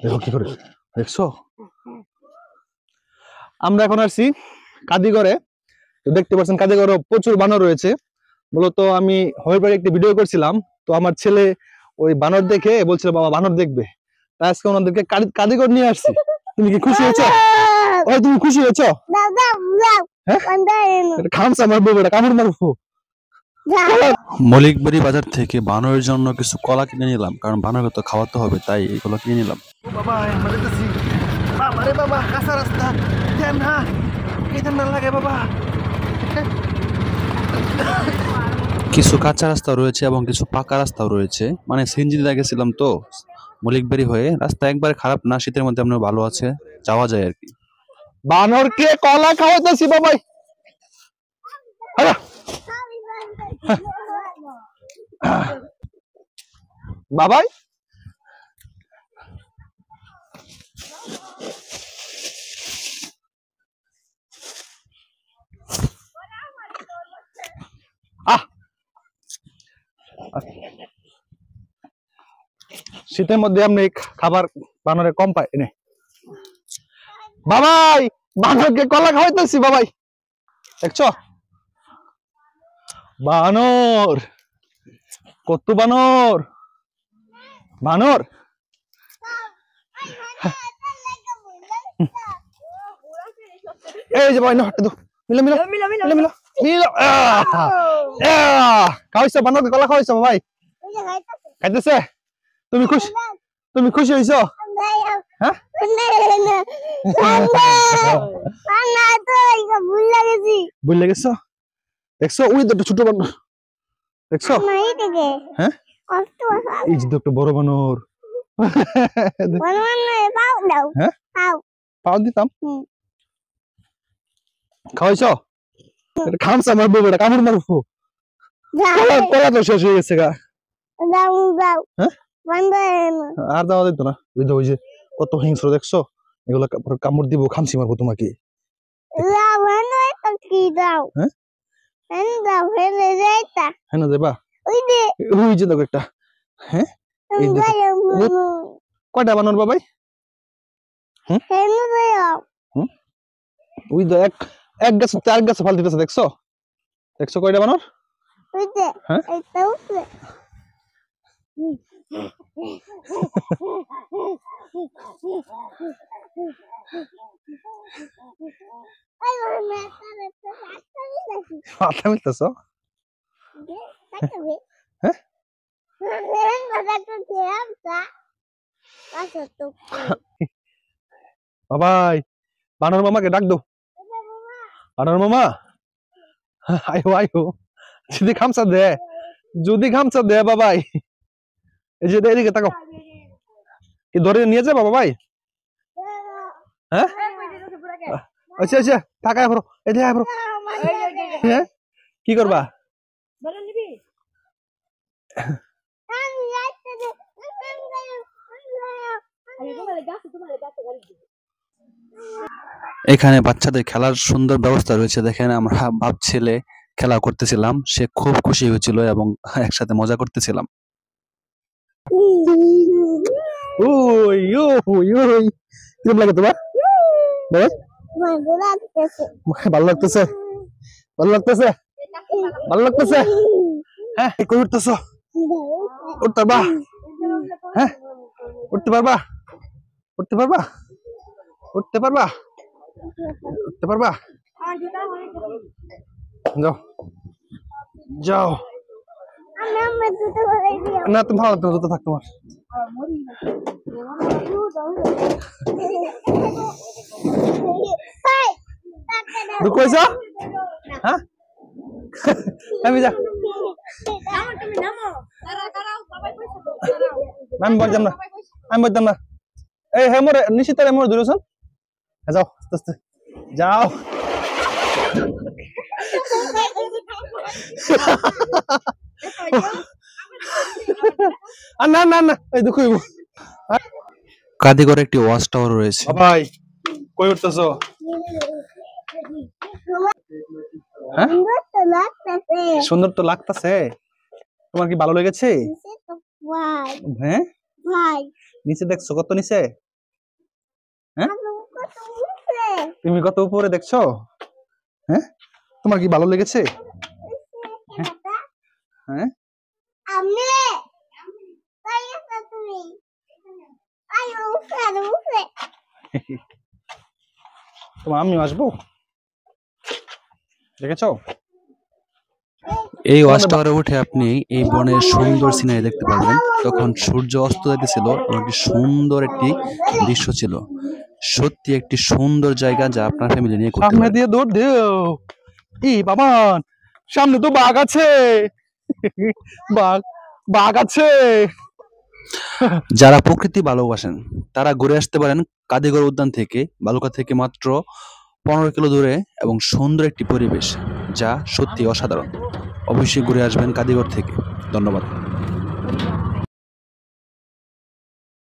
দেখো কি করে, দেখছো? আমরা এখন আসছি কাদিগড়ে। তো দেখতে পাচ্ছেন কাদিগড়ে প্রচুর বানর রয়েছে। মূলত আমি হরিপাড়ে একটি ভিডিও করছিলাম, তো আমার ছেলে ওই বানর দেখে বলছিল বাবা বানর দেখবে, তাই আজকে ওনাদেরকে কাদিগড় নিয়ে আসছি। তুমি কি খুশি হয়েছো? ওই তুমি খুশি হয়েছো? খামসা মারবো, বেটা কামড় মারবো। মলিকবাড়ি বাজার থেকে বানরের জন্য কিছু কলা কিনে নিলাম, কারণ বানরকে তো খাওয়াতে হবে, তাই এগুলো কিনে নিলাম। বাবা আমরা যেতেছি। বাবা রে বাবা, কাঁচা রাস্তা, দেন না কেন না লাগে বাবা। কিছু কাঁচা রাস্তা রয়েছে এবং কিছু পাকা রাস্তাও রয়েছে, মানে সিএনজি দিয়ে গেছিলাম তো মলিকবাড়ি হয়ে। রাস্তা একবারে খারাপ না, শীতের মধ্যে আপনার ভালো আছে, যাওয়া যায় আর কি। বানরকে কলা খাওয়াইতেছি বাবাই। বাবাই শীতের মধ্যে আপনি খাবার বানরে কম পায় এনে। বাবাই বানরকে কলা খাওয়াইতেছি বাবাই, দেখছো? বানর কত বানর, বানর এই যে ভাই না হাঁটতে দো, মিলো মিলো মিলো মিলো মিলো মিলো। খাওয়াইছো বানরকে কলা খাওয়াইছো ভাই? খাইতেছে? তুমি খুশি, তুমি খুশি হয়েছো? হ্যাঁ ভুল লেগেছো? দেখছো ওই তো ছোট বানর, দেখছো? হ্যাঁ এই যে একটা বড় বানর। হ্যাঁ পাও দিতাম। খাওয়াইছো? খামসা মারবো, বেটা কামড় মারবো। কলা তো শেষ হয়ে গেছে গা। আর দেওয়া দিত না, ওই যে কত হিংস্র দেখছো, এগুলো কামড় দিব, খামসি মারবো তোমাকে। হ্যাঁ না দেবা ওই যে দেখো একটা। হ্যাঁ কয়টা বানর বাবাই? ওই তো এক গাছ চার গাছে ফাল দিতেছে, দেখছো? দেখছো কয়টা বানর? হ্যাঁ মাথা মিলতেছো? হ্যাঁ বাবাই বানর মামাকে ডাক দো। বানর মামা আয়ো আয়ো, যদি খামসা দে, যদি খামসা দে বাবাই। এই যে এদিকে তাকাও, কি ধরে নিয়ে যাবা বাবাই? হ্যাঁ আচ্ছা আচ্ছা তাকায় পড়ো, এদিকে আয় পড়ো। হ্যাঁ কি করবা? এখানে বাচ্চাদের খেলার সুন্দর ব্যবস্থা রয়েছে, দেখেন আমরা বাপ ছেলে খেলা করতেছিলাম, সে খুব খুশি হয়েছিল এবং একসাথে মজা করতেছিলাম। ওই ওই ওই কিরকম লাগে তোমার? ভালো লাগতেছে, ভালো লাগতেছে, ভালো লাগতেছে। হ্যাঁ কই উঠতেছ? উঠতে পারবা? হ্যাঁ উঠতে পারবা? উঠতে পারবা? উঠতে পারবা? উঠতে পারবা? যাও যাও। না তুমি ভালো লাগতো, যত থাক তোমার। ঢুকাইছ? হ্যাঁ আমি যা, আমি বলতাম না, আমি বলতাম না। এই হ্যাঁ মোরে নিশ্চিত মোরে দূরেছেন, যাও আস্তে আস্তে যাও। না না না এই দেখো কাদিগড়ে একটি ওয়াচ টাওয়ার রয়েছে। ভাই কই উঠতেছ? হ্যাঁ সুন্দর তো লাগতেছে, তোমার কি ভালো লেগেছে? হ্যাঁ নিচে দেখছো কত নিচে? তুমি কত উপরে দেখছো? হ্যাঁ, তোমার কি ভালো লেগেছে? হ্যাঁ, তোমার আমিও আসবো, দেখেছো? এই ওয়াচ টাওয়ারে উঠে আপনি এই বনের সুন্দর সিনারি দেখতে পারবেন। তখন সূর্য অস্ত যাইতেছিল এবং একটি সুন্দর একটি দৃশ্য ছিল। সত্যি একটি সুন্দর জায়গা যা আপনার ফ্যামিলি নিয়ে করতে সামনে পারেন। দিয়ে দৌড় দেও। বাবান, সামনে তো বাঘ আছে। বাঘ, বাঘ আছে। যারা প্রকৃতি ভালোবাসেন তারা ঘুরে আসতে পারেন কাদিগড় উদ্যান থেকে। বালুকা থেকে মাত্র 15 কিলো দূরে এবং সুন্দর একটি পরিবেশ যা সত্যি অসাধারণ। অবশ্যই ঘুরে আসবেন কাদিগড় থেকে। ধন্যবাদ।